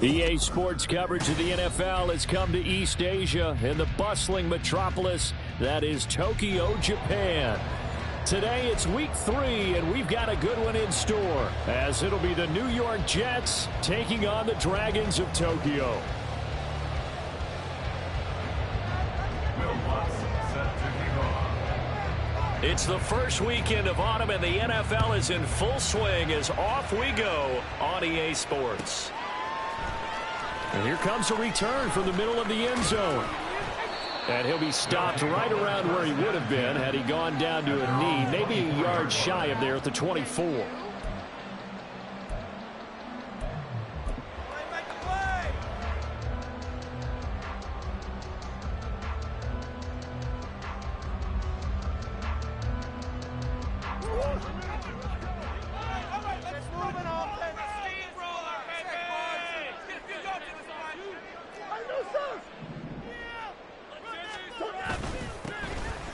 EA Sports coverage of the NFL has come to East Asia in the bustling metropolis that is Tokyo, Japan. Today it's week 3, and we've got a good one in store, as it'll be the New York Jets taking on the Dragons of Tokyo. It's the first weekend of autumn, and the NFL is in full swing as off we go on EA Sports. And here comes a return from the middle of the end zone. And he'll be stopped right around where he would have been had he gone down to a knee, maybe a yard shy of there at the 24.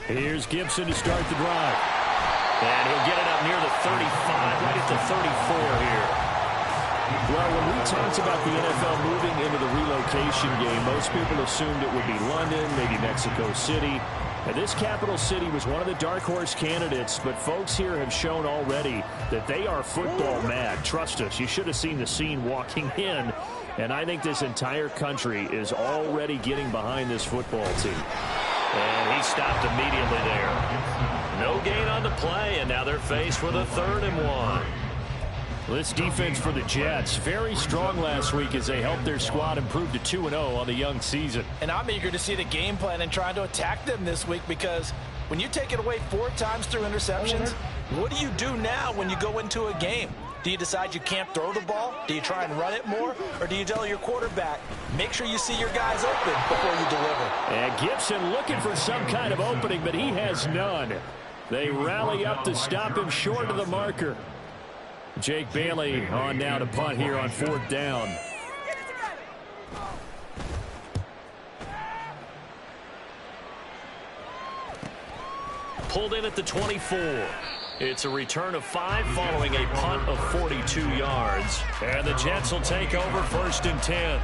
Here's Gibson to start the drive. And he'll get it up near the 35, right at the 34 here. Well, when we talked about the NFL moving into the relocation game, most people assumed it would be London, maybe Mexico City. And this capital city was one of the dark horse candidates, but folks here have shown already that they are football mad. Trust us, you should have seen the scene walking in. And I think this entire country is already getting behind this football team. And he stopped immediately there. No gain on the play, and now they're faced with a 3rd and 1. This defense for the Jets, very strong last week as they helped their squad improve to 2-0 on the young season. And I'm eager to see the game plan and trying to attack them this week, because when you take it away 4 times through interceptions, what do you do now when you go into a game? Do you decide you can't throw the ball? Do you try and run it more? Or do you tell your quarterback, make sure you see your guys open before you deliver? And Gibson looking for some kind of opening, but he has none. They rally up to stop him short of the marker. Jake Bailey on now to punt here on 4th down. Pulled in at the 24. It's a return of 5 following a punt of 42 yards. And the Jets will take over 1st and 10.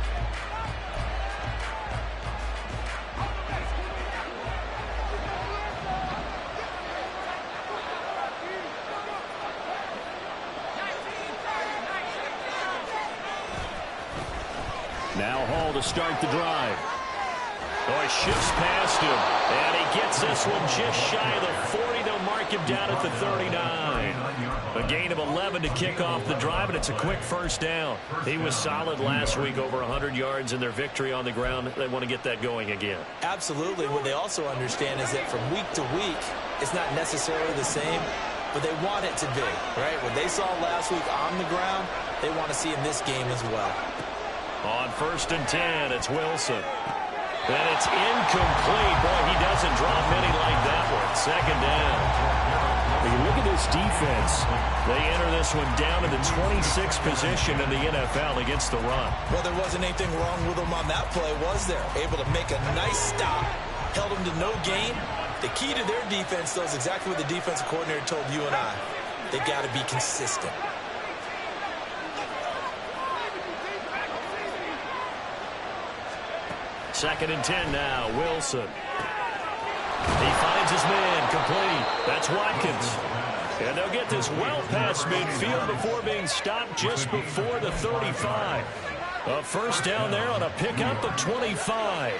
Now Hall to start the drive. Oh, he shifts past him, and he gets this one just shy of the 40. They'll mark him down at the 39. A gain of 11 to kick off the drive, and it's a quick 1st down. He was solid last week, over 100 yards in their victory on the ground. They want to get that going again. Absolutely. What they also understand is that from week to week, it's not necessarily the same, but they want it to be, right? What they saw last week on the ground, they want to see in this game as well. On 1st and 10, it's Wilson. And it's incomplete. Boy, he doesn't drop any like that one. 2nd down. When you look at this defense, they enter this one down to the 26th position in the NFL against the run. Well, there wasn't anything wrong with them on that play, was there? Able to make a nice stop, held them to no gain. The key to their defense, though, is exactly what the defensive coordinator told you and I. They got to be consistent. Second and 10 now, Wilson. He finds his man, complete. That's Watkins. And they'll get this well past midfield before being stopped just before the 35. A 1st down there on a pickup of 25.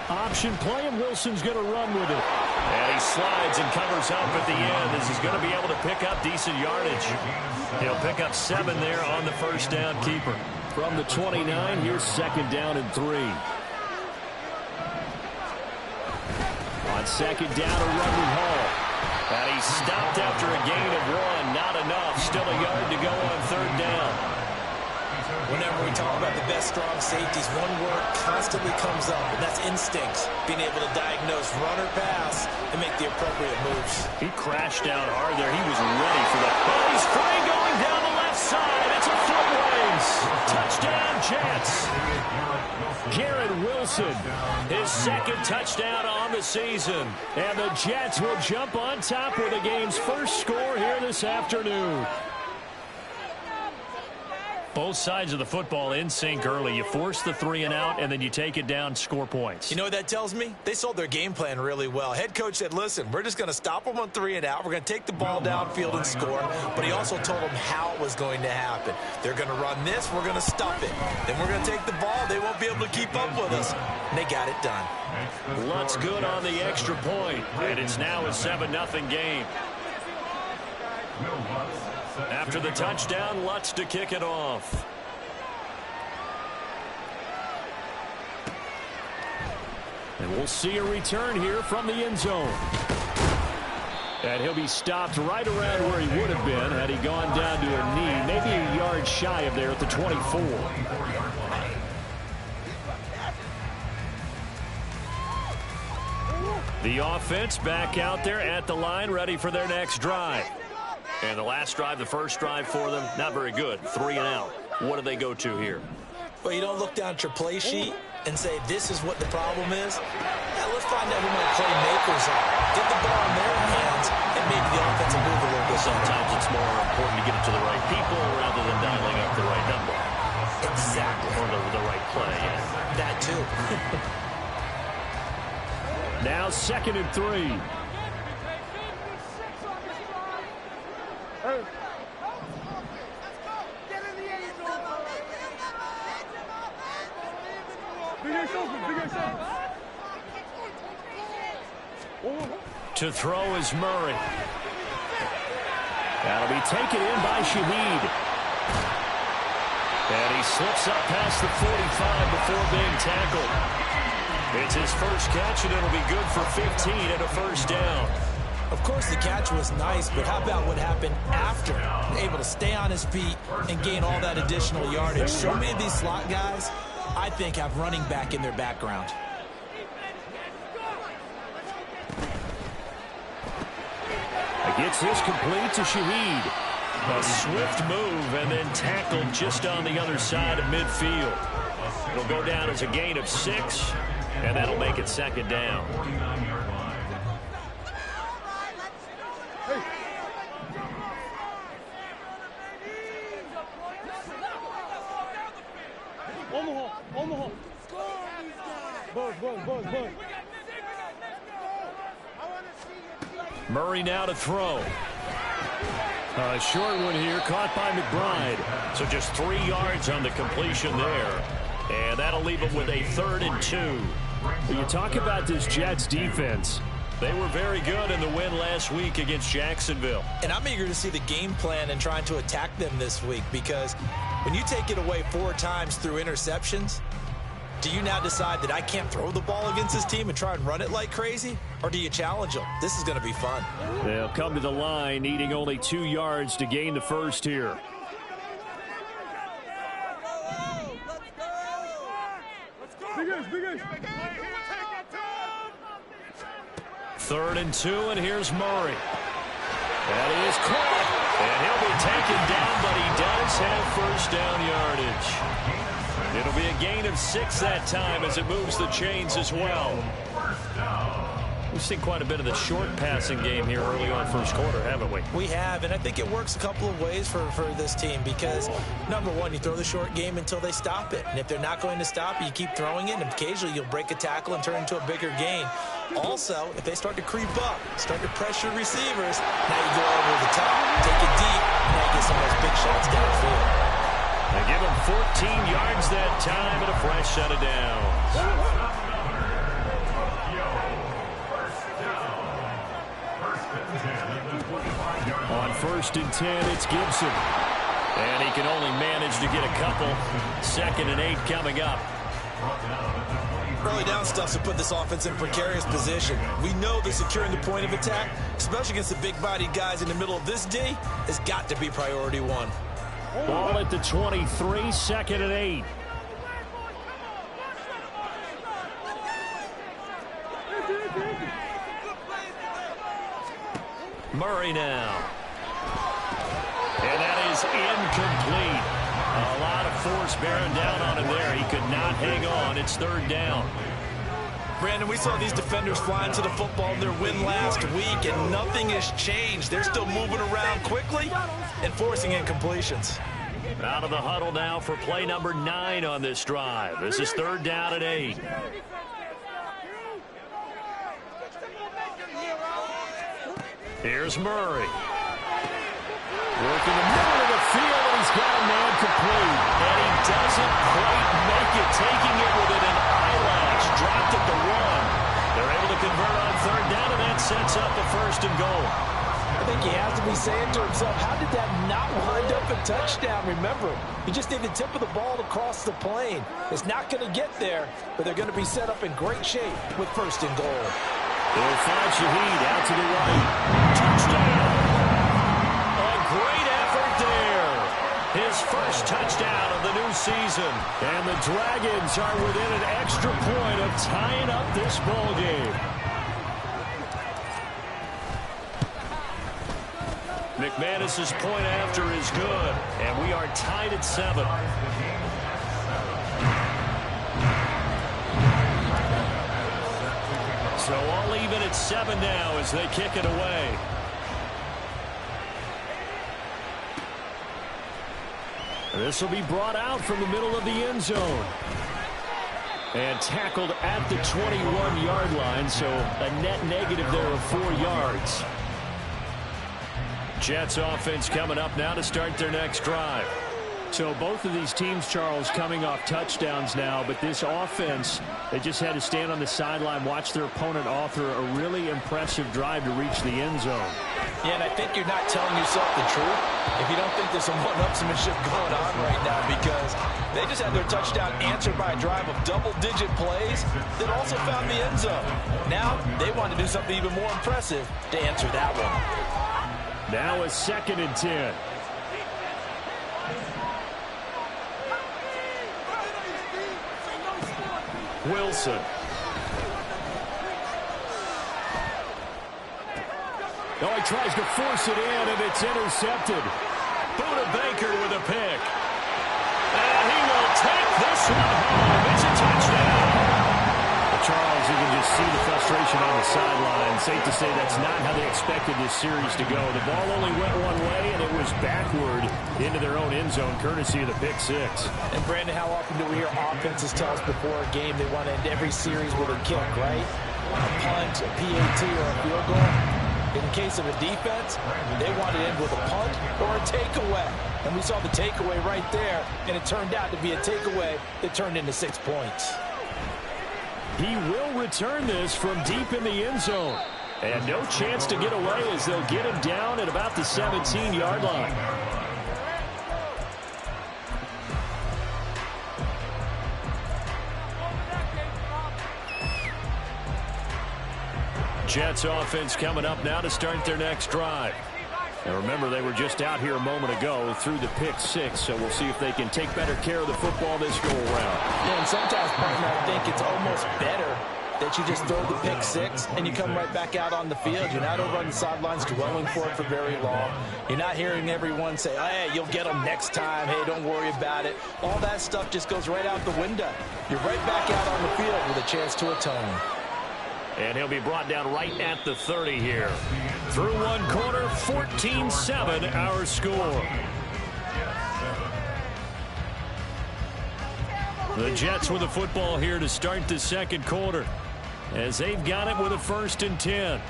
Option play, and Wilson's going to run with it. And he slides and covers up at the end as he's going to be able to pick up decent yardage. He'll pick up 7 there on the 1st down keeper. From the 29, here's 2nd down and 3. On 2nd down, a run with Hall. And he's stopped after a gain of 1. Not enough. Still a yard to go on 3rd down. Whenever we talk about the best strong safeties, one word constantly comes up, and that's instinct. Being able to diagnose run or pass and make the appropriate moves. He crashed down hard there. He was ready for that. Oh, he's free going down the left side. It's a foot race. Jets. Touchdown, Jets. Garrett Wilson, his second touchdown on the season. And the Jets will jump on top with the game's first score here this afternoon. Both sides of the football in sync early. You force the 3 and out, and then you take it down, score points. You know what that tells me? They sold their game plan really well. Head coach said, listen, we're just going to stop them on 3 and out. We're going to take the ball downfield and score. But he also told them how it was going to happen. They're going to run this. We're going to stop it. Then we're going to take the ball. They won't be able to keep up with us. And they got it done. Lutz good on the extra point, and it's now a 7-0 game. After the touchdown, Lutz to kick it off. And we'll see a return here from the end zone. And he'll be stopped right around where he would have been had he gone down to a knee, maybe a yard shy of there at the 24. The offense back out there at the line, ready for their next drive. And the last drive, the first drive for them, not very good. 3 and out. What do they go to here? Well, you don't look down at your play sheet and say, this is what the problem is. Now, let's find out who my playmakers are. Get the ball in their hands and maybe the offense will move a little bit. Sometimes it's more important to get it to the right people rather than dialing up the right number. Exactly. Or the right play, yeah. That, too. Now 2nd and 3. To throw is Murray. That'll be taken in by Shaheed. And he slips up past the 45 before being tackled. It's his first catch, and it'll be good for 15 and a first down. Of course, the catch was nice, but how about what happened after? Able to stay on his feet and gain all that additional yardage. So many of these slot guys, I think, have running back in their background. Gets this complete to Shaheed. A swift move and then tackled just on the other side of midfield. It'll go down as a gain of 6, and that'll make it 2nd down. Omaha. Buzz. Murray now to throw. A short one here, caught by McBride. So just 3 yards on the completion there. And that'll leave him with a 3rd and 2. When you talk about this Jets defense, they were very good in the win last week against Jacksonville. And I'm eager to see the game plan and trying to attack them this week, because when you take it away 4 times through interceptions, do you now decide that I can't throw the ball against this team and try and run it like crazy? Or do you challenge them? This is going to be fun. They'll come to the line needing only 2 yards to gain the first here. Big 3rd and 2, and here's Murray. That is caught, and he'll be taken down, but he does have first down yardage. It'll be a gain of 6 that time as it moves the chains as well. We've seen quite a bit of the short passing game here early on first quarter, haven't we? We have, and I think it works a couple of ways for this team, because, number one, you throw the short game until they stop it. And if they're not going to stop it, you keep throwing it, and occasionally you'll break a tackle and turn it into a bigger gain. Also, if they start to creep up, start to pressure receivers, now you go over the top, take it deep, and now you get some of those big shots downfield. They give him 14 yards that time and a fresh set of downs. On 1st and 10, it's Gibson. And he can only manage to get a couple. 2nd and 8 coming up. Early down stuff to put this offense in precarious position. We know that securing the point of attack, especially against the big-bodied guys in the middle of this D, has got to be priority 1. Ball at the 23, 2nd and 8. Murray now. And that is incomplete. A lot of force bearing down on him there. He could not hang on. It's third down. Brandon, we saw these defenders flying to the football in their win last week, and nothing has changed. They're still moving around quickly and forcing incompletions. Out of the huddle now for play number 9 on this drive. This is third down and 8. Here's Murray. Working the middle of the field, and he's got a man complete. And he doesn't quite make it, taking it within an eyelash. Dropped at the 1. They're able to convert on third down, and that sets up a first and goal. I think he has to be saying to himself, how did that not wind up a touchdown? Remember, you just need the tip of the ball to cross the plane. It's not going to get there, but they're going to be set up in great shape with first and goal. They'll find Shaheed out to the right. Touchdown. A great effort there. His first touchdown of the new season. And the Dragons are within an extra point of tying up this ball game. McManus's point after is good, and we are tied at 7. So all even at 7 now as they kick it away. This will be brought out from the middle of the end zone. And tackled at the 21-yard line, so a net negative there of 4 yards. Jets offense coming up now to start their next drive. So both of these teams, Charles, coming off touchdowns now, but this offense, they just had to stand on the sideline, watch their opponent author a really impressive drive to reach the end zone. Yeah, and I think you're not telling yourself the truth if you don't think there's some one-upsmanship going on right now, because they just had their touchdown answered by a drive of double-digit plays that also found the end zone. Now they want to do something even more impressive to answer that one. Now a 2nd and 10. Wilson. Oh, he tries to force it in, and it's intercepted. Buda Baker with a pick. And he will take this one home. It's a touchdown. Well, Charles, you can just see the frustration on the sideline. Safe to say that's not how they expected this series to go. The ball only went one way, and it was backward into their own end zone, courtesy of the pick 6. And, Brandon, how often do we hear offenses tell us before a game they want to end every series with a kick, right? A punt, a PAT, or a field goal. In case of a defense, they want to end with a punt or a takeaway. And we saw the takeaway right there, and it turned out to be a takeaway that turned into 6 points. He will return this from deep in the end zone. And no chance to get away as they'll get him down at about the 17-yard line. Jets offense coming up now to start their next drive. And remember, they were just out here a moment ago through the pick 6, so we'll see if they can take better care of the football this go-around. Yeah, and sometimes, partner, I think it's almost better that you just throw the pick 6 and you come right back out on the field. You're not over on the sidelines dwelling for it for very long. You're not hearing everyone say, hey, you'll get them next time. Hey, don't worry about it. All that stuff just goes right out the window. You're right back out on the field with a chance to atone. And he'll be brought down right at the 30 here. Through one quarter, 14-7 our score. The Jets with the football here to start the second quarter, as they've got it with a 1st and 10.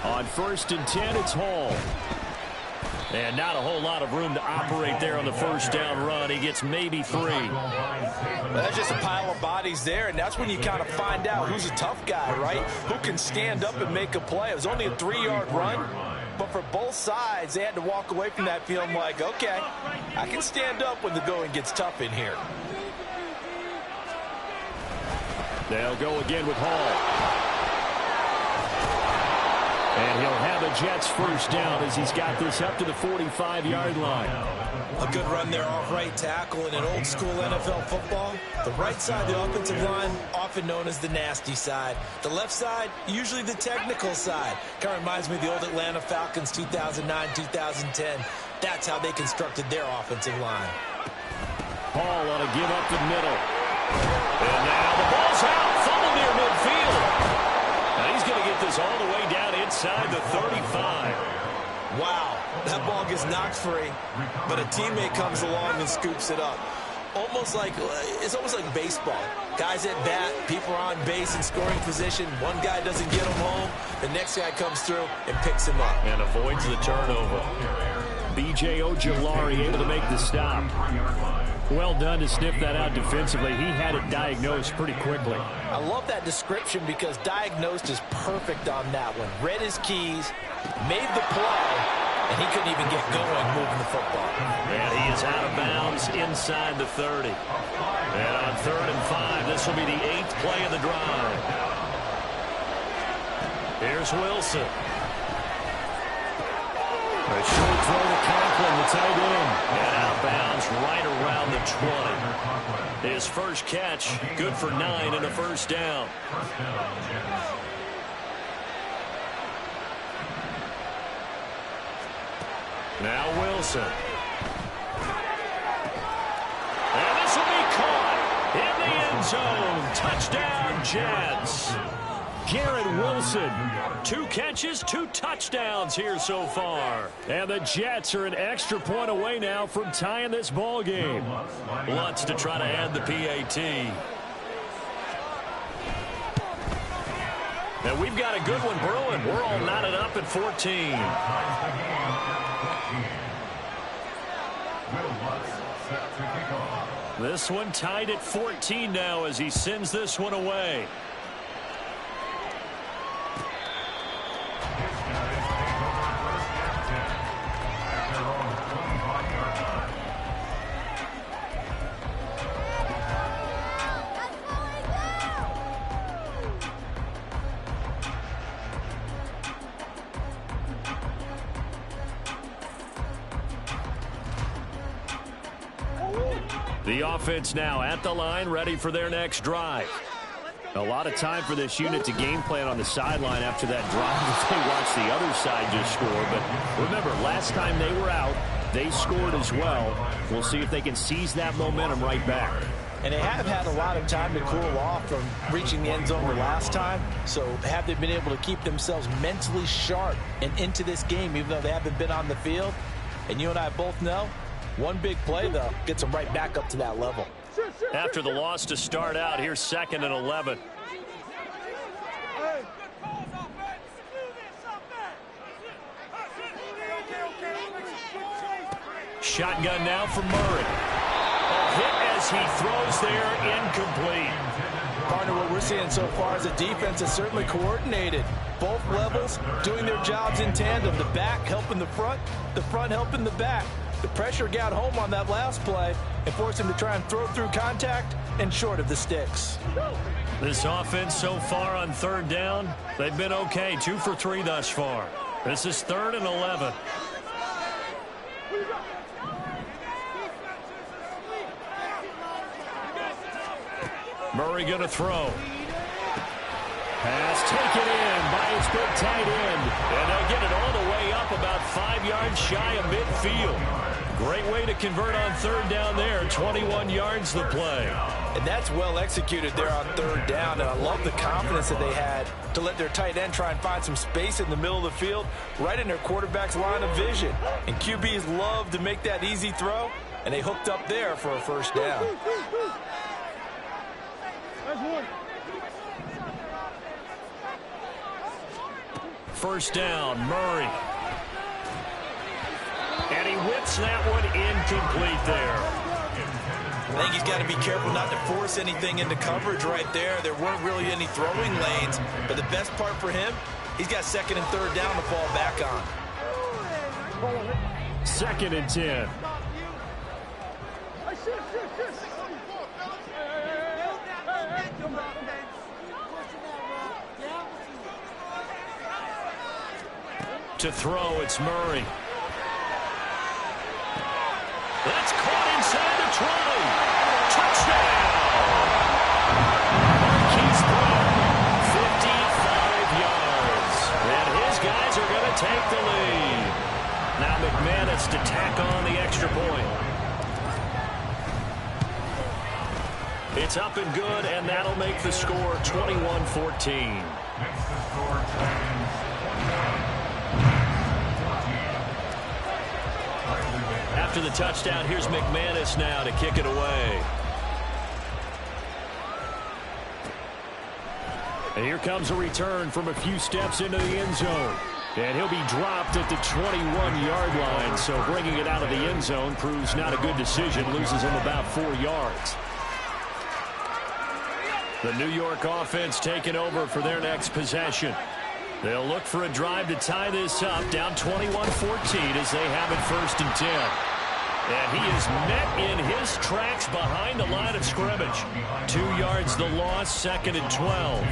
On 1st and 10, it's Hall. And not a whole lot of room to operate there on the first down run. He gets maybe 3. That's just a pile of bodies there, and that's when you kind of find out who's a tough guy, right? Who can stand up and make a play. It was only a 3-yard run, but for both sides, they had to walk away from that field like, okay, I can stand up when the going gets tough in here. They'll go again with Hall. And he'll have a Jets first down as he's got this up to the 45-yard line. A good run there off right tackle in an old-school NFL football. The right side of the offensive line, often known as the nasty side. The left side, usually the technical side. Kind of reminds me of the old Atlanta Falcons 2009-2010. That's how they constructed their offensive line. Hall on a give up the middle. And now the ball's out. Fumble near midfield. Now he's going to get this all the way down inside the 35. Wow, that ball gets knocked free, but a teammate comes along and scoops it up. It's almost like baseball. Guys at bat, people are on base in scoring position. One guy doesn't get him home. The next guy comes through and picks him up. And avoids the turnover. B.J. Ojulari able to make the stop. Well done to sniff that out defensively. He had it diagnosed pretty quickly. I love that description because diagnosed is perfect on that one. Read his keys, made the play, and he couldn't even get going moving the football. And he is out of bounds inside the 30. And on 3rd and 5, this will be the 8th play of the drive. Here's Wilson. A short throw to Conklin, the tight end. And out of bounds right around the 20. His first catch, good for 9 and a first down. Now Wilson. And this will be caught in the end zone. Touchdown, Jets. Garrett Wilson, 2 catches, 2 touchdowns here so far. And the Jets are an extra point away now from tying this ball game. Lutz to try to add the PAT. And we've got a good one brewing. We're all knotted up at 14. This one tied at 14 now as he sends this one away. The offense now at the line, ready for their next drive. A lot of time for this unit to game plan on the sideline after that drive as they watch the other side just score. But remember, last time they were out, they scored as well. We'll see if they can seize that momentum right back. And they have had a lot of time to cool off from reaching the end zone the last time. So have they been able to keep themselves mentally sharp and into this game, even though they haven't been on the field? And you and I both know, one big play, though, gets them right back up to that level. After the loss to start out, here's 2nd and 11. Shotgun now for Murray. A hit as he throws there, incomplete. Partner, what we're seeing so far is a defense that's certainly coordinated. Both levels doing their jobs in tandem. The back helping the front helping the back. The pressure got home on that last play and forced him to try and throw through contact and short of the sticks. This offense so far on 3rd down, they've been okay. 2 for 3 thus far. This is 3rd and 11. Murray going to throw. Pass taken in by his big tight end. And they'll get it all the way up about 5 yards shy of midfield. Great way to convert on 3rd down there. 21 yards the play. And that's well executed there on 3rd down. And I love the confidence that they had to let their tight end try and find some space in the middle of the field, right in their quarterback's line of vision. And QBs love to make that easy throw, and they hooked up there for a first down. First down, Murray. And he whips that one incomplete there. I think he's got to be careful not to force anything into coverage right there. There weren't really any throwing lanes, but the best part for him, he's got 2nd and 3rd down to fall back on. 2nd and 10. To throw, it's Murray. That's caught inside the 20. Touchdown! Marquise Brown, 55 yards. And his guys are going to take the lead. Now McManus to tack on the extra point. It's up and good, and that'll make the score 21-14. After the touchdown, here's McManus now to kick it away. And here comes a return from a few steps into the end zone. And he'll be dropped at the 21-yard line, so bringing it out of the end zone proves not a good decision. Loses him about 4 yards. The New York offense taking over for their next possession. They'll look for a drive to tie this up, down 21-14 as they have it 1st and 10. And he is met in his tracks behind the line of scrimmage. 2 yards the loss, 2nd and 12.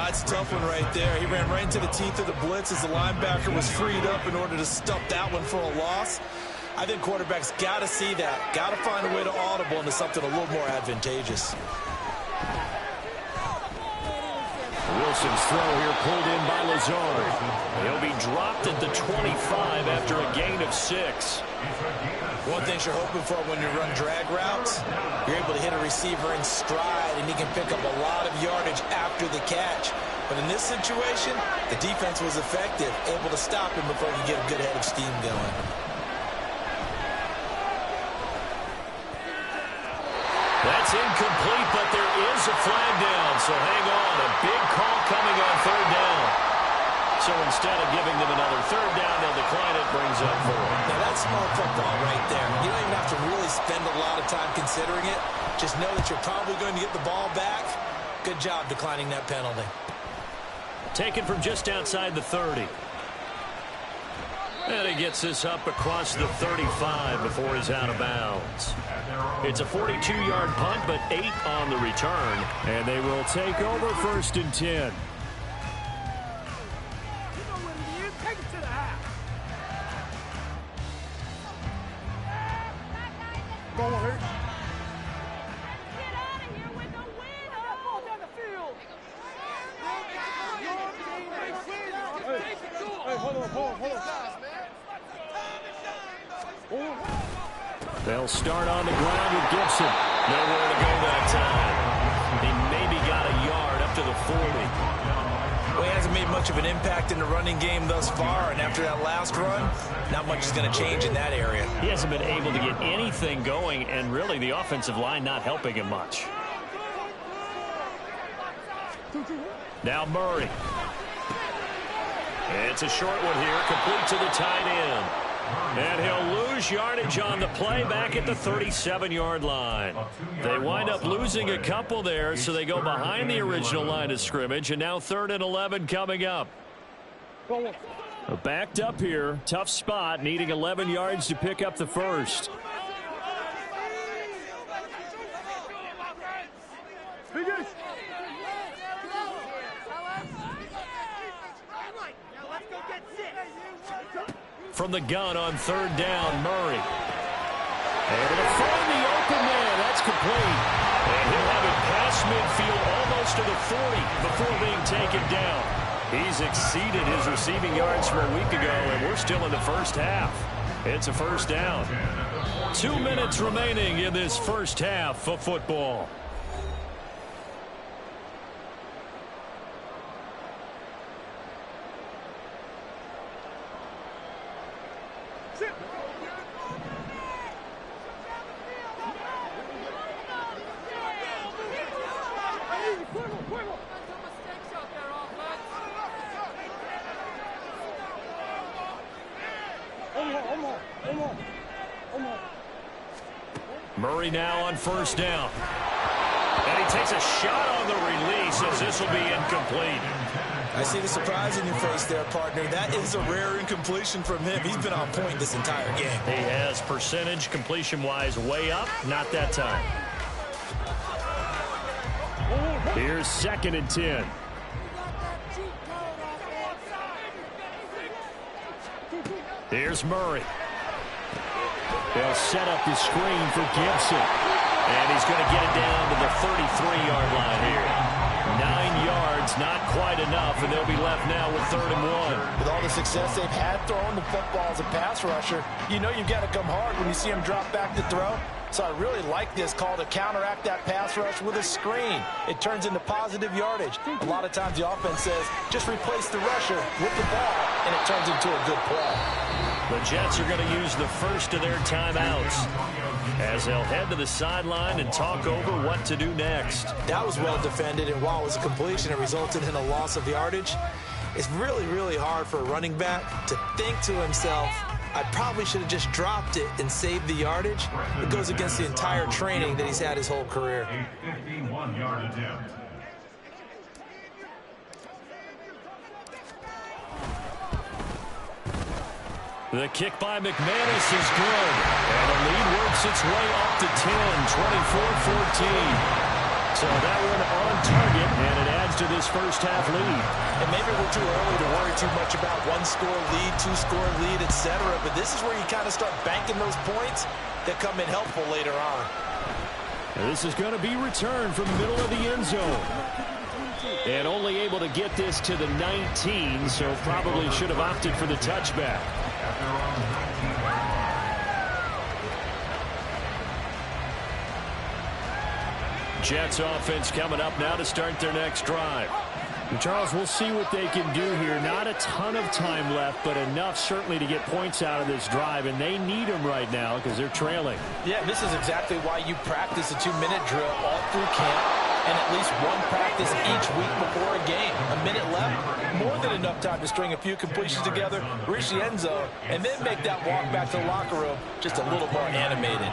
It's a tough one right there. He ran right into the teeth of the blitz as the linebacker was freed up in order to stop that one for a loss. I think quarterbacks got to see that. Got to find a way to audible into something a little more advantageous. Wilson's throw here pulled in by Lazard. He'll be dropped at the 25 after a gain of 6. One thing you're hoping for when you run drag routes, you're able to hit a receiver in stride, and he can pick up a lot of yardage after the catch. But in this situation, the defense was effective, able to stop him before he could get a good head of steam going. That's incomplete, but there is a flag down, so hang on. A big call coming on 3rd down. So instead of giving them another 3rd down, they'll decline it, brings up 4. Now that's smart football right there. You don't even have to really spend a lot of time considering it. Just know that you're probably going to get the ball back. Good job declining that penalty. Taken from just outside the 30. And he gets this up across the 35 before he's out of bounds. It's a 42-yard punt, but 8 on the return. And they will take over 1st and 10. They'll start on the ground with Gibson. Nowhere to go that time. He maybe got a yard up to the 40. Well, he hasn't made much of an impact in the running game thus far, and after that last run, not much is going to change in that area. He hasn't been able to get anything going, and really the offensive line not helping him much. Now Murray. It's a short one here, complete to the tight end. And he'll lose yardage on the play back at the 37-yard line. They wind up losing a couple there, so they go behind the original line of scrimmage, and now 3rd and 11 coming up. Backed up here, tough spot, needing 11 yards to pick up the first. From the gun on 3rd down, Murray. Able to find the open man. That's complete. And he'll have it past midfield almost to the 40 before being taken down. He's exceeded his receiving yards from a week ago, and we're still in the first half. It's a 1st down. 2 minutes remaining in this first half of football. Murray now on 1st down. And he takes a shot on the release as this will be incomplete. I see the surprise in your face there, partner. That is a rare incompletion from him. He's been on point this entire game. He has percentage completion-wise way up. Not that time. Here's 2nd and 10. Here's Murray. They'll set up the screen for Gibson. And he's going to get it down to the 33-yard line here. 9 yards, not quite enough, and they'll be left now with 3rd and 1. With all the success they've had throwing the football as a pass rusher, you know you've got to come hard when you see him drop back to throw. So I really like this call to counteract that pass rush with a screen. It turns into positive yardage. A lot of times the offense says, just replace the rusher with the ball, and it turns into a good play. The Jets are going to use the first of their timeouts as they'll head to the sideline and talk over what to do next. That was well defended, and while it was a completion, it resulted in a loss of yardage. It's really, really hard for a running back to think to himself, I probably should have just dropped it and saved the yardage. It goes against the entire training that he's had his whole career. A 51-yard attempt. The kick by McManus is good. And the lead works its way up to 10, 24-14. So that one on target, and it adds to this first half lead. And maybe we're too early to worry too much about 1-score lead, 2-score lead, etc. But this is where you kind of start banking those points that come in helpful later on. And this is going to be returned from the middle of the end zone. And only able to get this to the 19, so probably should have opted for the touchback. Jets offense coming up now to start their next drive. And Charles, we'll see what they can do here. Not a ton of time left, but enough certainly to get points out of this drive, and they need them right now because they're trailing. Yeah, this is exactly why you practice a 2-minute drill all through camp and at least one practice each week before a game. A minute left, more than enough time to string a few completions together, reach the end zone, and then make that walk back to the locker room just a little more animated.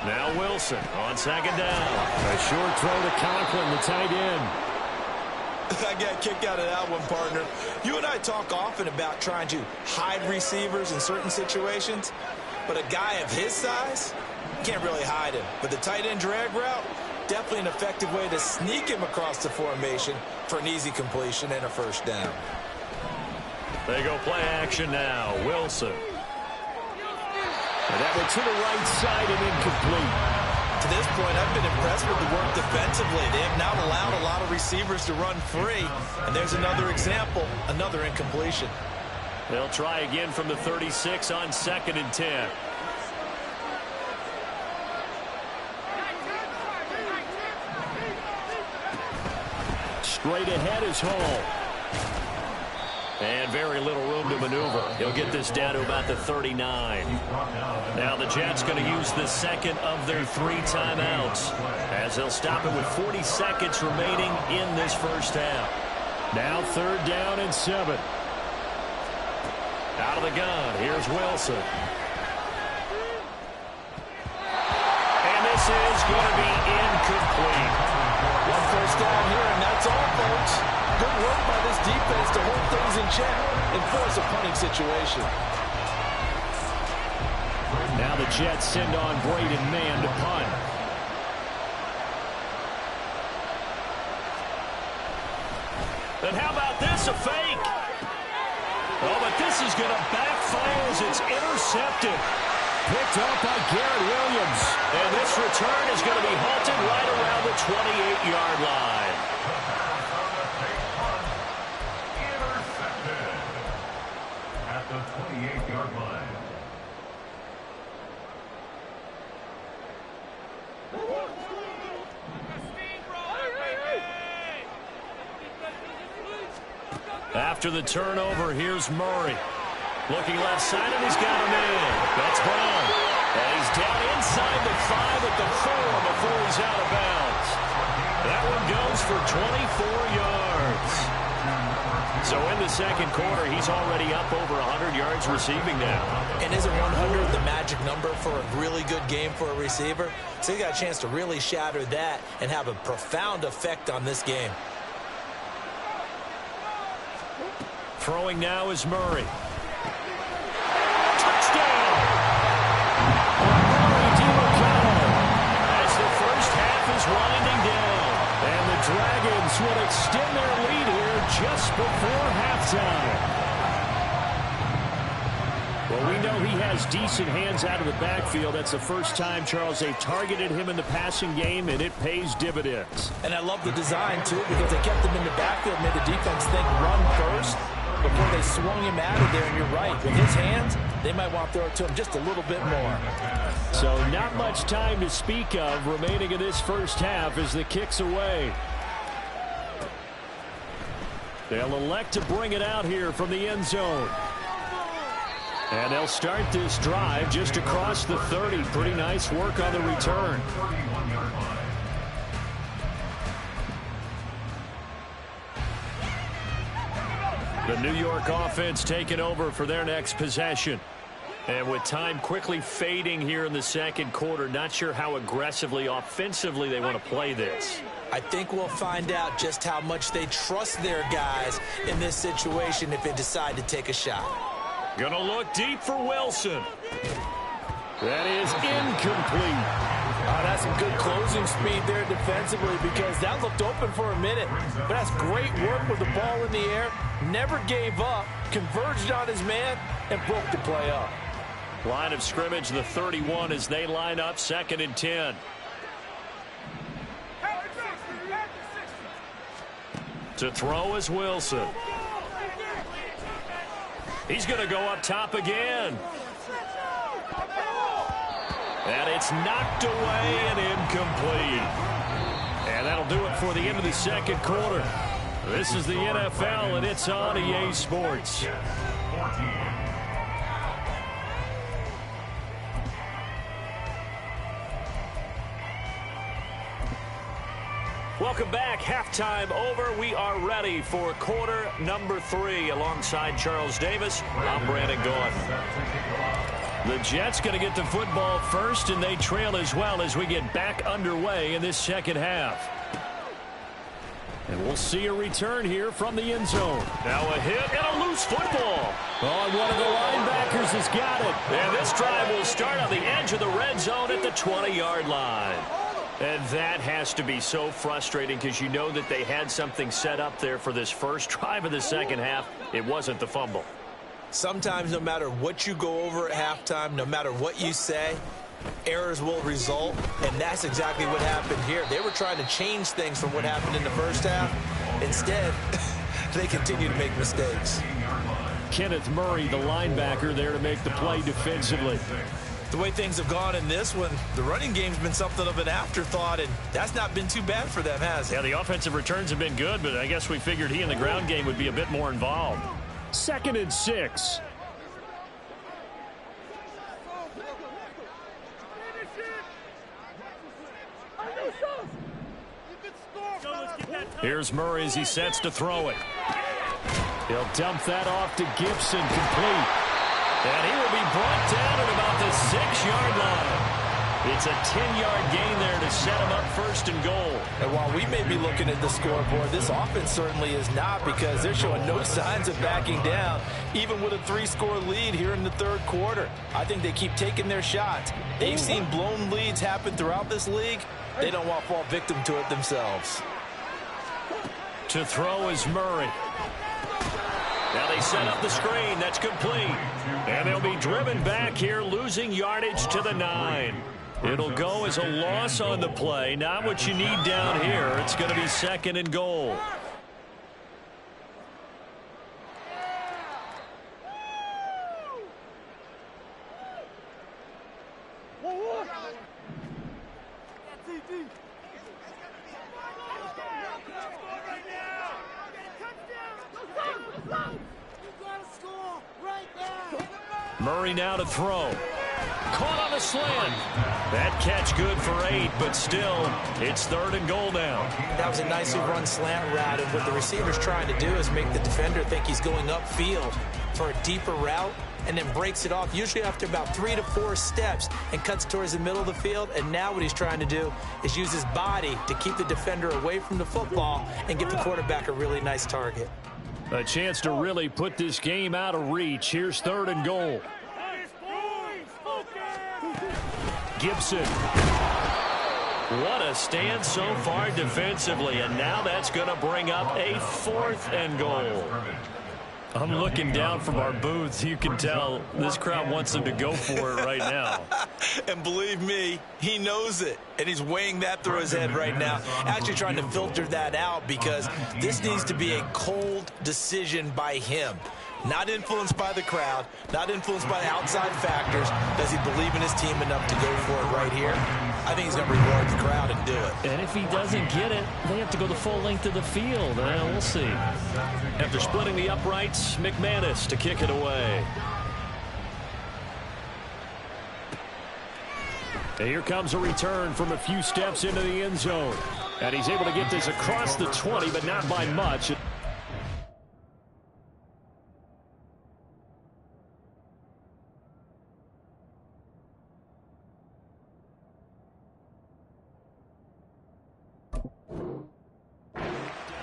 Now Wilson on second down. A short throw to Conklin, the tight end. I got a kick out of that one, partner. You and I talk often about trying to hide receivers in certain situations, but a guy of his size, can't really hide him. But the tight end drag route, definitely an effective way to sneak him across the formation for an easy completion and a first down. They go play action now. Wilson. And that one to the right side and incomplete. To this point, I've been impressed with the work defensively. They have not allowed a lot of receivers to run free. And there's another example, another incompletion. They'll try again from the 36 on 2nd and 10. Straight ahead is Hall. And very little room to maneuver. He'll get this down to about the 39. Now the Jets going to use the second of their 3 timeouts as they'll stop it with 40 seconds remaining in this first half. Now 3rd down and 7. Out of the gun, here's Wilson. And this is going to be incomplete. One first down here, and that's all, folks. Good work by this defense to hold things in check and force a punting situation. Now the Jets send on Braden Mann to punt. And how about this, a fake? Oh, but this is going to backfire as it's intercepted. Picked up by Garrett Williams. And this return is going to be halted right around the 28-yard line. Intercepted at the 28-yard line. After the turnover, here's Murray. Looking left side, and he's got him in. That's Brown. And he's down inside the 5 at the 4 before he's out of bounds. That one goes for 24 yards. So in the second quarter, he's already up over 100 yards receiving now. And isn't 100 the magic number for a really good game for a receiver? So he got a chance to really shatter that and have a profound effect on this game. Throwing now is Murray. Touchdown! Murray DiMarcano as the first half is winding down. And the Dragons will extend their lead here just before halftime. has decent hands out of the backfield. That's the first time, Charles, they've targeted him in the passing game, and it pays dividends. And I love the design, too, because they kept him in the backfield, made the defense think run first before they swung him out of there. And you're right, with his hands, they might want to throw it to him just a little bit more. So not much time to speak of remaining in this first half as the kick's away. They'll elect to bring it out here from the end zone. And they'll start this drive just across the 30. Pretty nice work on the return. The New York offense taking over for their next possession. And with time quickly fading here in the second quarter, not sure how aggressively, offensively they want to play this. I think we'll find out just how much they trust their guys in this situation if they decide to take a shot. Gonna look deep for Wilson. That is incomplete. That's some good closing speed there defensively because that looked open for a minute. But that's great work with the ball in the air. Never gave up, converged on his man, and broke the play up. Line of scrimmage, the 31 as they line up, 2nd and 10. To throw is Wilson. He's going to go up top again. And it's knocked away and incomplete. And that'll do it for the end of the second quarter. This is the NFL, and it's on EA Sports. Welcome back. Halftime over. We are ready for quarter number 3 alongside Charles Davis. I'm Brandon Gaudin. The Jets going to get the football first, and they trail as well as we get back underway in this second half. And we'll see a return here from the end zone. Now a hit and a loose football. Oh, and one of the linebackers has got it. And this drive will start on the edge of the red zone at the 20-yard line. And that has to be so frustrating because you know that they had something set up there for this first drive of the second half. It wasn't the fumble. Sometimes no matter what you go over at halftime, no matter what you say, errors will result, and that's exactly what happened here. They were trying to change things from what happened in the first half. Instead, they continue to make mistakes. Kenneth Murray, the linebacker, there to make the play defensively. The way things have gone in this one, the running game's been something of an afterthought, and that's not been too bad for them, has it? Yeah, the offensive returns have been good, but I guess we figured he in the ground game would be a bit more involved. 2nd and 6. Here's Murray as he sets to throw it. He'll dump that off to Gibson, complete. And he will be brought down at about the 6-yard line. It's a 10-yard gain there to set him up 1st and goal. And while we may be looking at the scoreboard, this offense certainly is not, because they're showing no signs of backing down, even with a 3-score lead here in the third quarter. I think they keep taking their shots. They've seen blown leads happen throughout this league. They don't want to fall victim to it themselves. To throw is Murray. Now they set up the screen. That's complete. And they'll be driven back here, losing yardage to the 9. It'll go as a loss on the play. Not what you need down here. It's going to be 2nd and goal. Murray now to throw. Caught on a slant. That catch good for 8, but still, it's 3rd and goal now. That was a nicely run slant route, and what the receiver's trying to do is make the defender think he's going upfield for a deeper route, and then breaks it off, usually after about 3 to 4 steps, and cuts towards the middle of the field. And now what he's trying to do is use his body to keep the defender away from the football and give the quarterback a really nice target. A chance to really put this game out of reach. Here's 3rd and goal. Gibson. What a stand so far defensively, and now that's going to bring up a 4th and goal. I'm looking down from our booths. You can tell this crowd wants him to go for it right now. And believe me, he knows it. And he's weighing that through his head right now. Actually trying to filter that out because this needs to be a cold decision by him. Not influenced by the crowd, not influenced by outside factors. Does he believe in his team enough to go for it right here? I think he's going to reward the crowd and do it. And if he doesn't get it, they have to go the full length of the field. We'll see. After splitting the uprights, McManus to kick it away. And here comes a return from a few steps into the end zone. And he's able to get this across the 20, but not by much.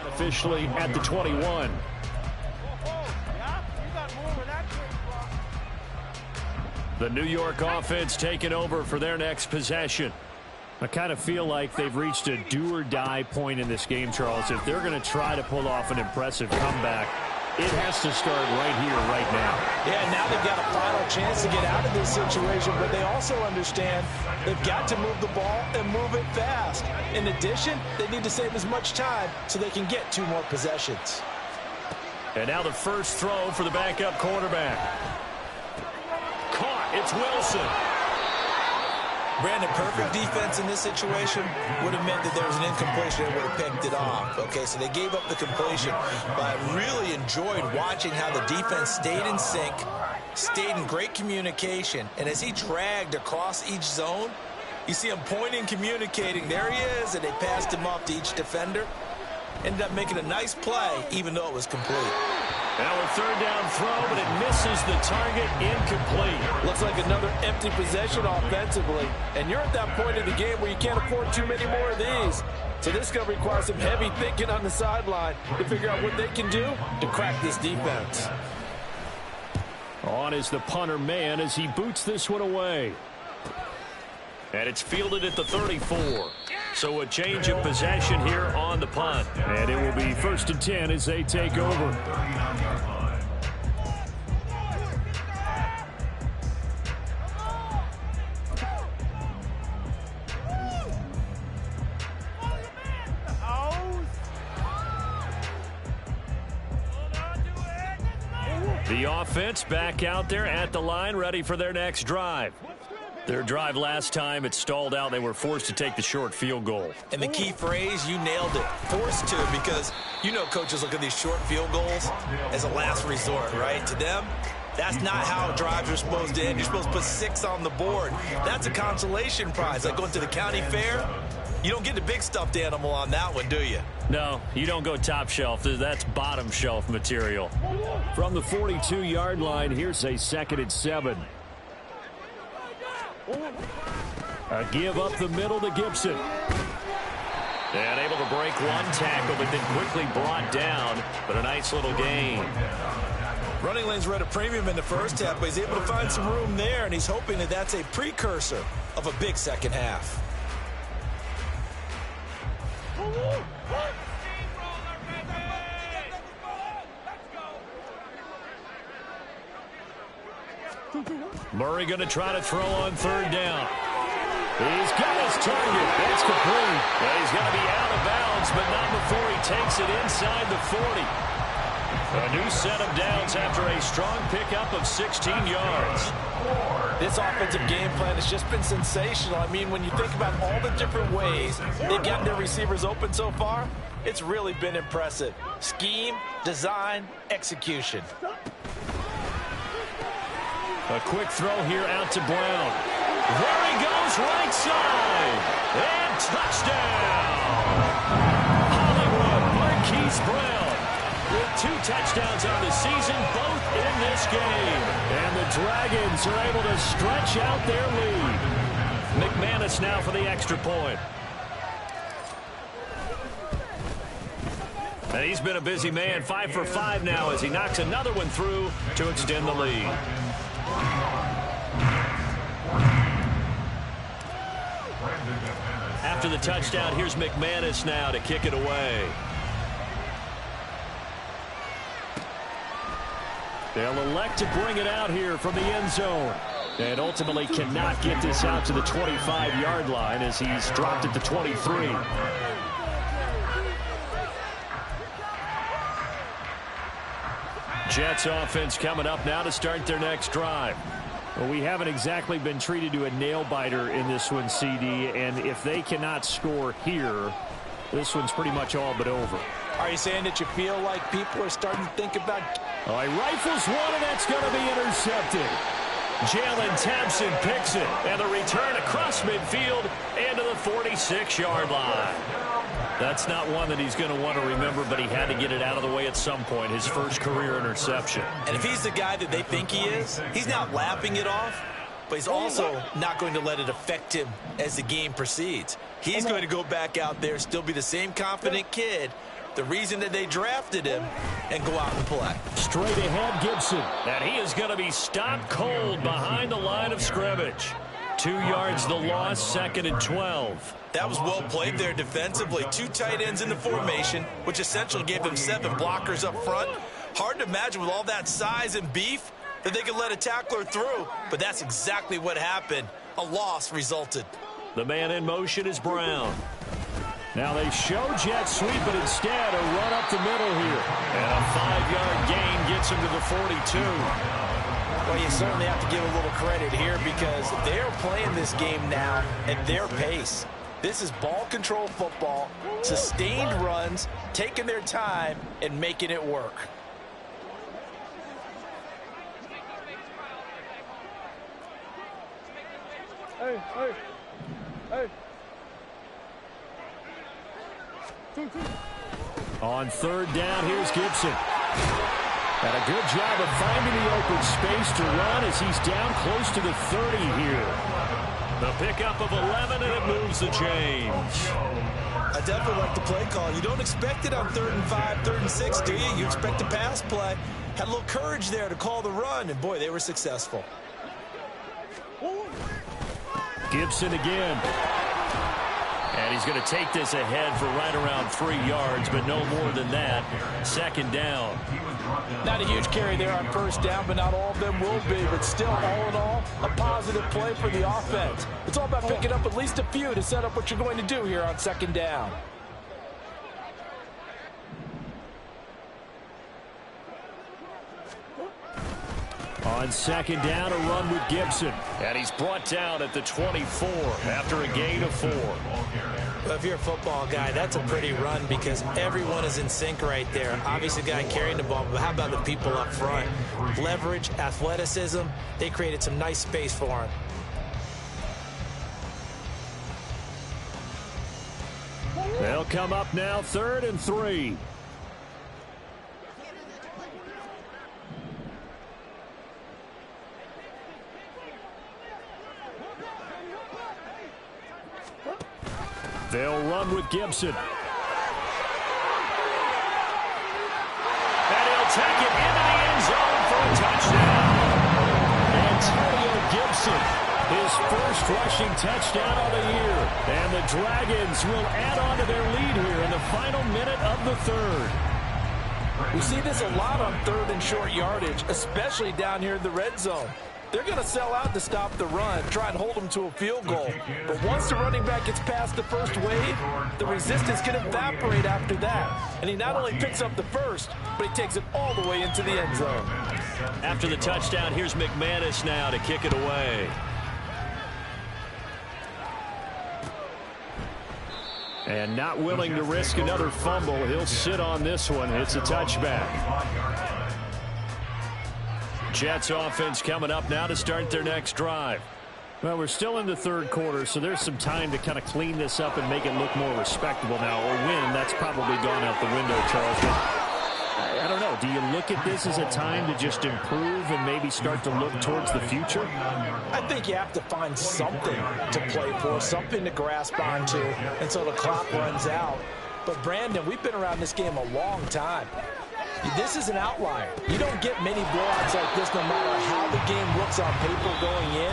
Officially at the 21. The New York offense taking over for their next possession. I kind of feel like they've reached a do-or-die point in this game, Charles. If they're going to try to pull off an impressive comeback, it has to start right here, right now. Yeah, now they've got a final chance to get out of this situation, but they also understand they've got to move the ball and move it fast. In addition, they need to save as much time so they can get 2 more possessions. And now the first throw for the backup quarterback. Caught. It's Wilson. Brandon, perfect defense in this situation would have meant that there was an incompletion and would have picked it off. Okay, so they gave up the completion, but I really enjoyed watching how the defense stayed in sync, stayed in great communication, and as he dragged across each zone, you see him pointing, communicating. There he is, and they passed him off to each defender. Ended up making a nice play, even though it was complete. Now a third down throw, but it misses the target, incomplete. Looks like another empty possession offensively. And you're at that point in the game where you can't afford too many more of these. So this is going to require some heavy thinking on the sideline to figure out what they can do to crack this defense. On is the punter man as he boots this one away. And it's fielded at the 34. So a change of possession here on the punt. And it will be 1st and 10 as they take over. The offense back out there at the line, ready for their next drive. Their drive last time, it stalled out. They were forced to take the short field goal. And the key phrase, you nailed it, forced to, because you know coaches look at these short field goals as a last resort, right? To them, that's not how drives are supposed to end. You're supposed to put 6 on the board. That's a consolation prize. Like going to the county fair, you don't get the big stuffed animal on that one, do you? No, you don't go top shelf. That's bottom shelf material. From the 42-yard line, here's a 2nd and 7. A give up the middle to Gibson. And able to break one tackle, but then quickly brought down. But a nice little gain. Running lanes were at a premium in the first half, but he's able to find some room there, and he's hoping that that's a precursor of a big second half. Murray going to try to throw on 3rd down. He's got his target. That's complete. Well, he's going to be out of bounds, but not before he takes it inside the 40. A new set of downs after a strong pickup of 16 yards. This offensive game plan has just been sensational. I mean, when you think about all the different ways they've gotten their receivers open so far, it's really been impressive. Scheme, design, execution. A quick throw here out to Brown. There he goes, right side. And touchdown. Hollywood Marquise Brown with 2 touchdowns on the season, both in this game. And the Dragons are able to stretch out their lead. McManus now for the extra point. And he's been a busy man, 5 for 5 now as he knocks another one through to extend the lead. After the touchdown, here's McManus now to kick it away. They'll elect to bring it out here from the end zone. And ultimately cannot get this out to the 25-yard line as he's dropped at the 23. Jets offense coming up now to start their next drive. Well, we haven't exactly been treated to a nail-biter in this one, CD, and if they cannot score here, this one's pretty much all but over. Are you saying that you feel like people are starting to think about... Oh, he rifles one, and that's going to be intercepted. Jalen Thompson picks it, and the return across midfield and to the 46-yard line. That's not one that he's going to want to remember, but he had to get it out of the way at some point, his first career interception. And if he's the guy that they think he is, he's not lapping it off, but he's also not going to let it affect him as the game proceeds. He's going to go back out there, still be the same confident kid, the reason that they drafted him, and go out and play. Straight ahead, Gibson. And he is going to be stopped cold behind the line of scrimmage. 2 yards the loss, 2nd and 12. That was well played there defensively. 2 tight ends in the formation, which essentially gave them 7 blockers up front. Hard to imagine with all that size and beef that they could let a tackler through, but that's exactly what happened. A loss resulted. The man in motion is Brown. Now they show jet sweep, but instead a run up the middle here. And a 5-yard gain gets him to the 42. Well, you certainly have to give a little credit here because they're playing this game now at their pace. This is ball control football, sustained runs, taking their time and making it work. Hey, hey, hey. On 3rd down, here's Gibson. And a good job of finding the open space to run as he's down close to the 30 here. The pickup of 11, and it moves the chains. I definitely like the play call. You don't expect it on 3rd and 5, 3rd and 6, do you? You expect a pass play. Had a little courage there to call the run, and boy, they were successful. Gibson again. And he's going to take this ahead for right around 3 yards, but no more than that. 2nd down. Not a huge carry there on 1st down, but not all of them will be. But still, all in all, a positive play for the offense. It's all about picking up at least a few to set up what you're going to do here on 2nd down. On 2nd down, a run with Gibson. And he's brought down at the 24 after a gain of 4. Well, if you're a football guy, that's a pretty run because everyone is in sync right there. Obviously, the guy carrying the ball, but how about the people up front? Leverage, athleticism, they created some nice space for him. They'll come up now, 3rd and 3. They'll run with Gibson. And he'll take it into the end zone for a touchdown. Antonio Gibson, his first rushing touchdown of the year. And the Dragons will add on to their lead here in the final minute of the 3rd. We see this a lot on 3rd and short yardage, especially down here in the red zone. They're going to sell out to stop the run, try and hold them to a field goal. But once the running back gets past the first wave, the resistance can evaporate after that. And he not only picks up the first, but he takes it all the way into the end zone. After the touchdown, here's McManus now to kick it away. And not willing to risk another fumble, he'll sit on this one. It's a touchback. Jets offense coming up now to start their next drive. Well, we're still in the 3rd quarter, so there's some time to kind of clean this up and make it look more respectable now. Or win, that's probably gone out the window, Charles. But I don't know. Do you look at this as a time to just improve and maybe start to look towards the future? I think you have to find something to play for, something to grasp onto until the clock runs out. But, Brandon, we've been around this game a long time. This is an outlier. You don't get many blowouts like this no matter how the game looks on paper going in.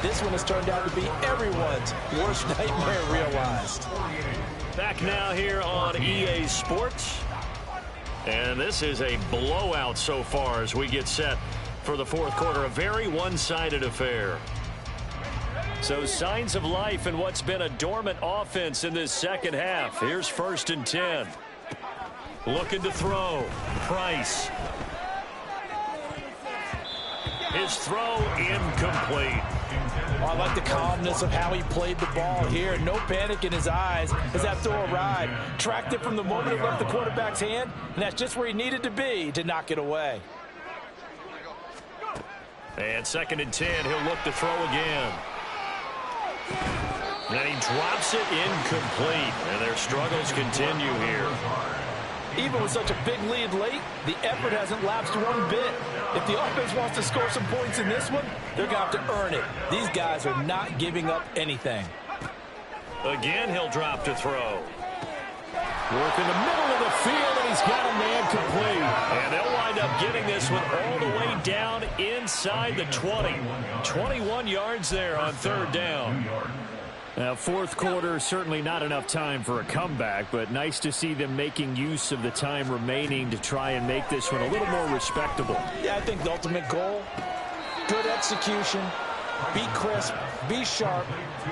This one has turned out to be everyone's worst nightmare realized. Back now here on EA Sports. And this is a blowout so far as we get set for the fourth quarter. A very one-sided affair. So signs of life in what's been a dormant offense in this second half. Here's 1st and 10. Looking to throw. Price. His throw incomplete. Oh, I like the calmness of how he played the ball here. No panic in his eyes as that throw arrived. Tracked it from the moment it left the quarterback's hand, and that's just where he needed to be to knock it away. And 2nd and 10, he'll look to throw again. Then he drops it incomplete, and their struggles continue here. Even with such a big lead late, the effort hasn't lapsed one bit. If the offense wants to score some points in this one, they're going to have to earn it. These guys are not giving up anything. Again, he'll drop to throw. Work in the middle of the field, and he's got a man complete. And they'll wind up getting this one all the way down inside the 20. 21 yards there on 3rd down. Now, fourth quarter, certainly not enough time for a comeback, but nice to see them making use of the time remaining to try and make this one a little more respectable. Yeah, I think the ultimate goal, good execution, be crisp, be sharp,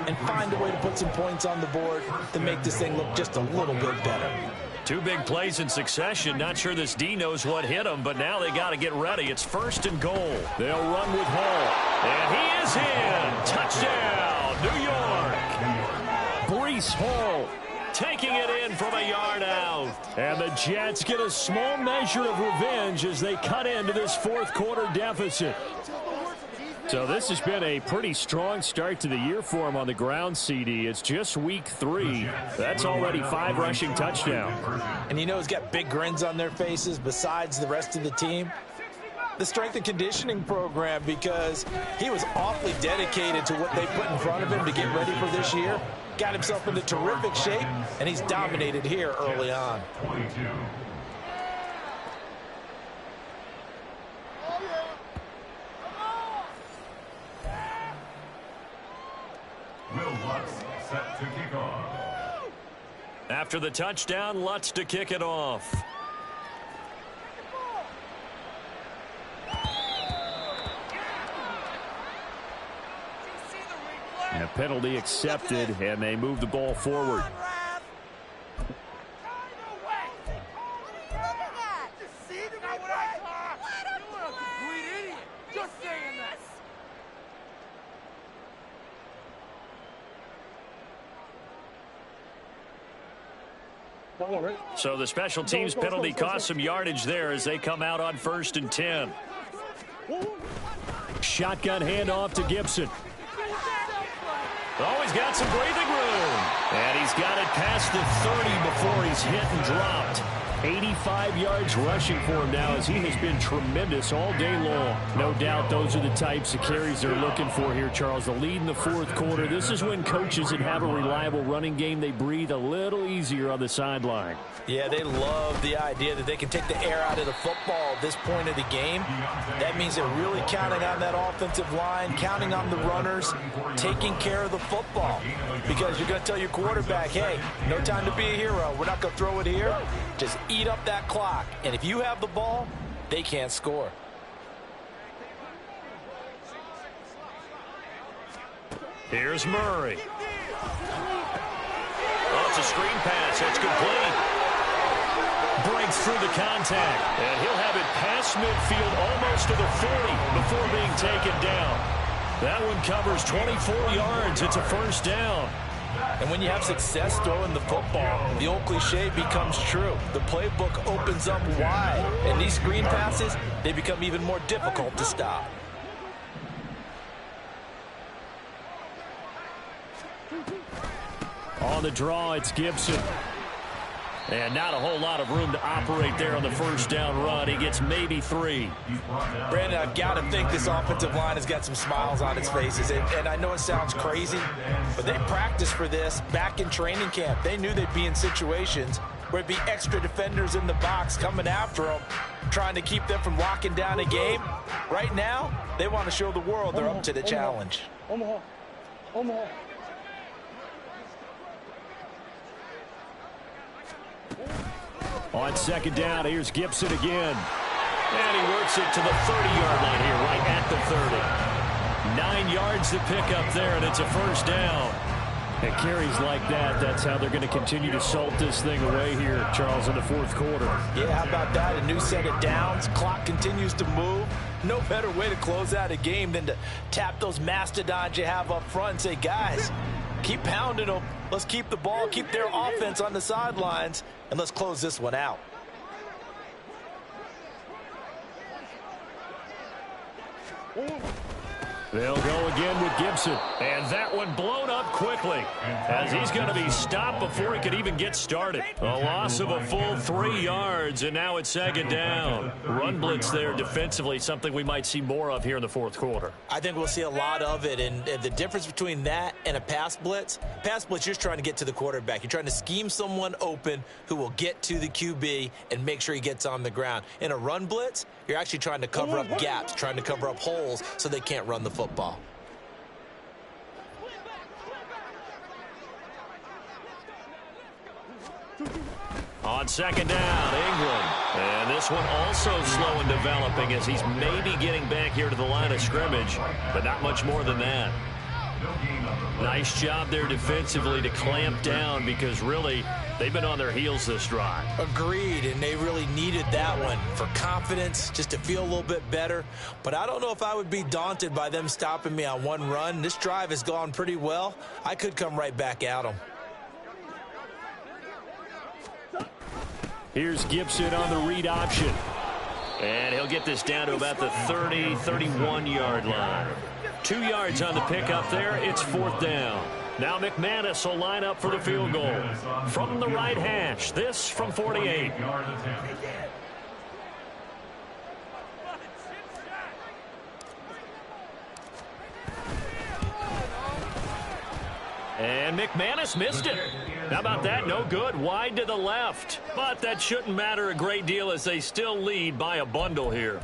and find a way to put some points on the board to make this thing look just a little bit better. 2 big plays in succession. Not sure this D knows what hit him, but now they got to get ready. It's 1st and goal. They'll run with Hall. And he is in. Touchdown, New York. Breece Hall taking it in from a yard out. And the Jets get a small measure of revenge as they cut into this fourth quarter deficit. So this has been a pretty strong start to the year for him on the ground, CD. It's just week 3. That's already 5 rushing touchdowns. And you know he's got big grins on their faces besides the rest of the team. The strength and conditioning program, because he was awfully dedicated to what they put in front of him to get ready for this year. Got himself into terrific shape, and he's dominated here early on. 22. Will Lutz set to kick off. After the touchdown, Lutz to kick it off. And a penalty accepted, and they move the ball forward. So the special teams penalty cost some yardage there as they come out on 1st and 10. Shotgun handoff to Gibson. Oh, he's got some breathing room. And he's got it past the 30 before he's hit and dropped. 85 yards rushing for him now as he has been tremendous all day long. No doubt those are the types of carries they're looking for here, Charles. The lead in the fourth quarter. This is when coaches that have a reliable running game, they breathe a little easier on the sideline. Yeah, they love the idea that they can take the air out of the football at this point of the game. That means they're really counting on that offensive line, counting on the runners, taking care of the football. Because you're going to tell your quarterback, hey, no time to be a hero. We're not going to throw it here. Just eat up that clock. And if you have the ball, they can't score. Here's Murray. Oh, it's a screen pass. It's complete. Breaks through the contact. And he'll have it past midfield almost to the 40 before being taken down. That one covers 24 yards. It's a 1st down. And when you have success throwing the football, the old cliche becomes true. The playbook opens up wide. And these screen passes, they become even more difficult to stop. On the draw, it's Gibson. And not a whole lot of room to operate there on the 1st down run. He gets maybe 3. Brandon, I've got to think this offensive line has got some smiles on its faces. And I know it sounds crazy, but they practiced for this back in training camp. They knew they'd be in situations where it'd be extra defenders in the box coming after them, trying to keep them from locking down a game. Right now, they want to show the world they're up to the challenge. Omaha. On second down, here's Gibson again. And he works it to the 30-yard line here, right at the 30. 9 yards to pick up there, and it's a first down. And carries like that, that's how they're going to continue to salt this thing away here, Charles, in the fourth quarter. Yeah, how about that? A new set of downs. Clock continues to move. No better way to close out a game than to tap those mastodons you have up front and say, guys, keep pounding them. Let's keep the ball, keep their offense on the sidelines, and let's close this one out. They'll go again with Gibson. And that one blown up quickly as he's going to be stopped before he could even get started. A loss of a full 3 yards, and now it's second down. Run blitz there defensively, something we might see more of here in the fourth quarter. I think we'll see a lot of it, and the difference between that and a pass blitz, you're just trying to get to the quarterback. You're trying to scheme someone open who will get to the QB and make sure he gets on the ground. In a run blitz, you're actually trying to cover up gaps, trying to cover up holes so they can't run the football. On second down, Ingram. And this one also slow in developing as he's maybe getting back here to the line of scrimmage, but not much more than that. Nice job there defensively to clamp down because really they've been on their heels this drive. Agreed, and they really needed that one for confidence, just to feel a little bit better. But I don't know if I would be daunted by them stopping me on one run. This drive has gone pretty well. I could come right back at them. Here's Gibson on the read option. And he'll get this down to about the 30, 31-yard line. 2 yards on the pickup there. It's fourth down. Now McManus will line up for the field goal. From the right hash, this from 48. And McManus missed it. How about that? No good. Wide to the left. But that shouldn't matter a great deal as they still lead by a bundle here.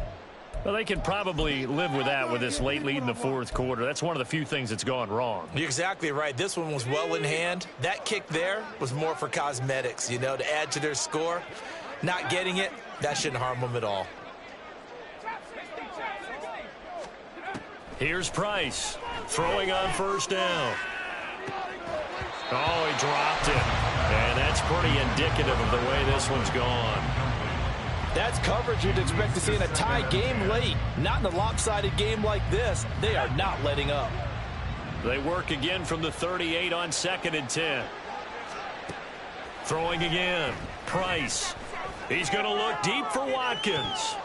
Well, they can probably live with that with this late lead in the fourth quarter. That's one of the few things that's gone wrong. You're exactly right. This one was well in hand. That kick there was more for cosmetics, to add to their score. Not getting it, that shouldn't harm them at all. Here's Price throwing on first down. Oh, he dropped it. And that's pretty indicative of the way this one's gone. That's coverage you'd expect to see in a tie game late. Not in a lopsided game like this. They are not letting up. They work again from the 38 on 2nd and 10. Throwing again. Price. He's going to look deep for Watkins.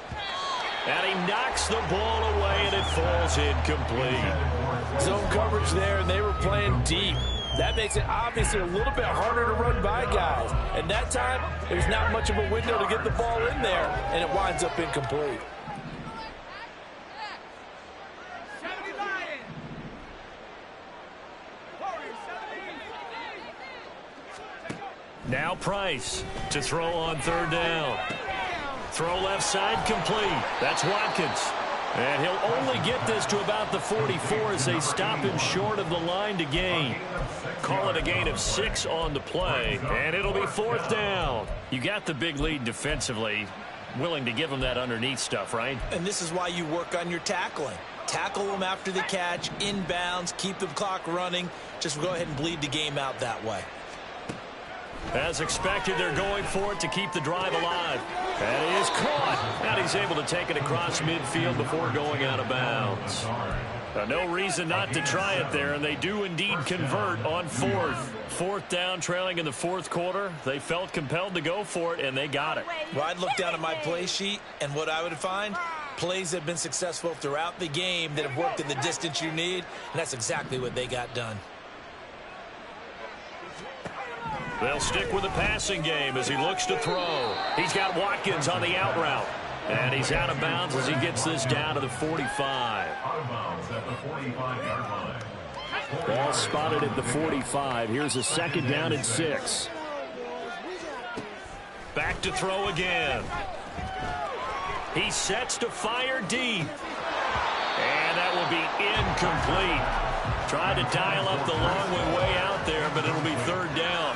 And he knocks the ball away, and it falls incomplete. Zone coverage there, and they were playing deep. That makes it obviously a little bit harder to run by guys. And that time, there's not much of a window to get the ball in there, and it winds up incomplete. Now Price to throw on third down. Throw left side complete. That's Watkins. And he'll only get this to about the 44 as they stop him short of the line to gain. Call it a gain of 6 on the play, and it'll be fourth down. You got the big lead defensively, willing to give them that underneath stuff, right? And this is why you work on your tackling. Tackle them after the catch, inbounds, keep the clock running. Just go ahead and bleed the game out that way. As expected, they're going for it to keep the drive alive. And he is caught. And he's able to take it across midfield before going out of bounds. No reason not to try it there, and they do indeed convert on fourth. Fourth down, trailing in the fourth quarter. They felt compelled to go for it, and they got it. Well, I'd look down at my play sheet, and what I would find, plays that have been successful throughout the game that have worked in the distance you need, and that's exactly what they got done. They'll stick with the passing game as he looks to throw. He's got Watkins on the out route. And he's out of bounds as he gets this down to the 45. Out of bounds at the 45-yard line. Ball spotted at the 45. Here's a second down and 6. Back to throw again. He sets to fire deep. And that will be incomplete. Tried to dial up the long way out there, but it'll be third down.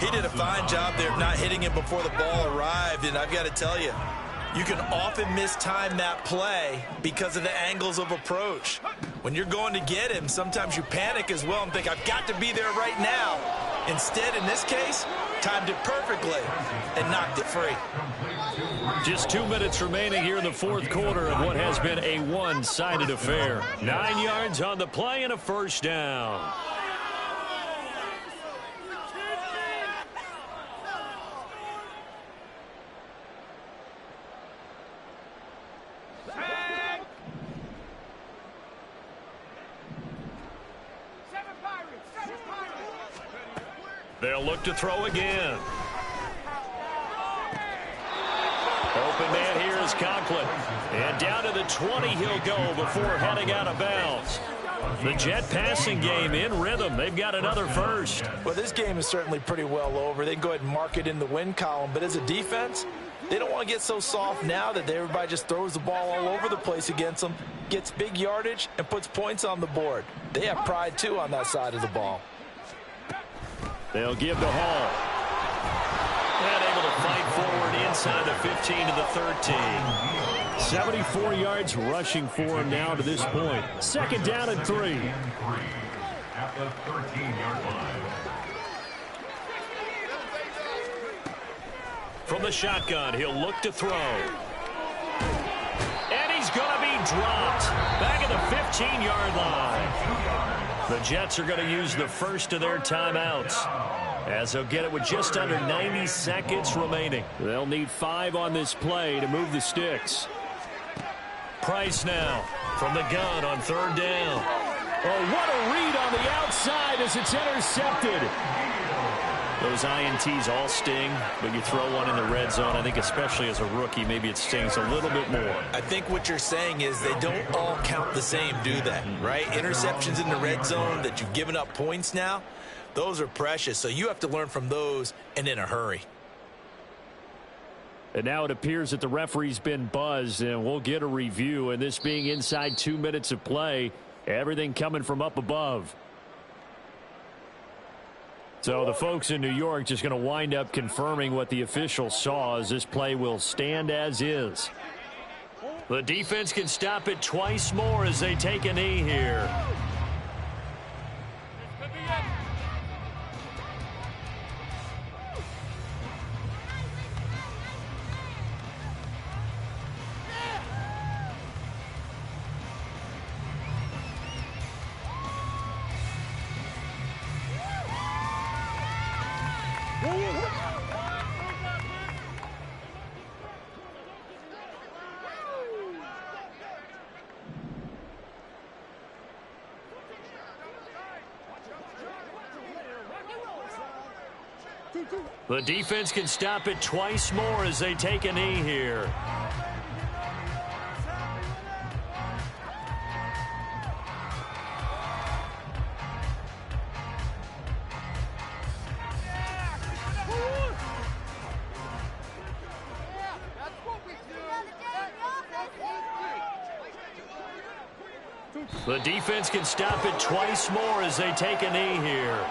He did a fine job there of not hitting him before the ball arrived, and I've got to tell you, you can often mistime that play because of the angles of approach. When you're going to get him, sometimes you panic as well and think, I've got to be there right now. Instead, in this case, timed it perfectly and knocked it free. Just 2 minutes remaining here in the fourth quarter of what has been a one-sided affair. 9 yards on the play and a first down. They'll look to throw again. Open man here is Conklin. And down to the 20 he'll go before heading out of bounds. The Jet passing game in rhythm. They've got another first. Well, this game is certainly pretty well over. They can go ahead and mark it in the win column. But as a defense, they don't want to get so soft now that everybody just throws the ball all over the place against them, gets big yardage, and puts points on the board. They have pride, too, on that side of the ball. They'll give to Hall. And able to fight forward inside the 15 to the 13. 74 yards rushing for him now to this point. Second down and 3. At the 13-yard line. From the shotgun, he'll look to throw. And he's going to be dropped. Back at the 15-yard line. The Jets are going to use the first of their timeouts, as they'll get it with just under 90 seconds remaining. They'll need 5 on this play to move the sticks. Price now from the gun on third down. Oh, what a read on the outside as it's intercepted. Those INTs all sting, but you throw one in the red zone, I think especially as a rookie, maybe it stings a little bit more. I think what you're saying is they don't all count the same, do they? Right? Interceptions in the red zone that you've given up points now, those are precious. So you have to learn from those and in a hurry. And now it appears that the referee's been buzzed, and we'll get a review. And this being inside 2 minutes of play, everything coming from up above. So the folks in New York just going to wind up confirming what the official saw, as this play will stand as is. The defense can stop it twice more as they take a knee here. The defense can stop it twice more as they take a knee here. The defense can stop it twice more as they take a knee here.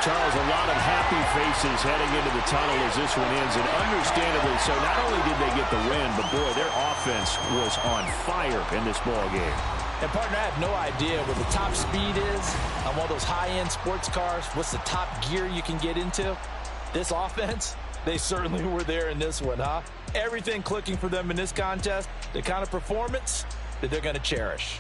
Charles, a lot of happy faces heading into the tunnel as this one ends, and understandably so. Not only did they get the win, but boy, their offense was on fire in this ball game. And partner, I have no idea what the top speed is on one of those high-end sports cars. What's the top gear you can get into? This offense, they certainly were there in this one, huh? Everything clicking for them in this contest, the kind of performance that they're going to cherish.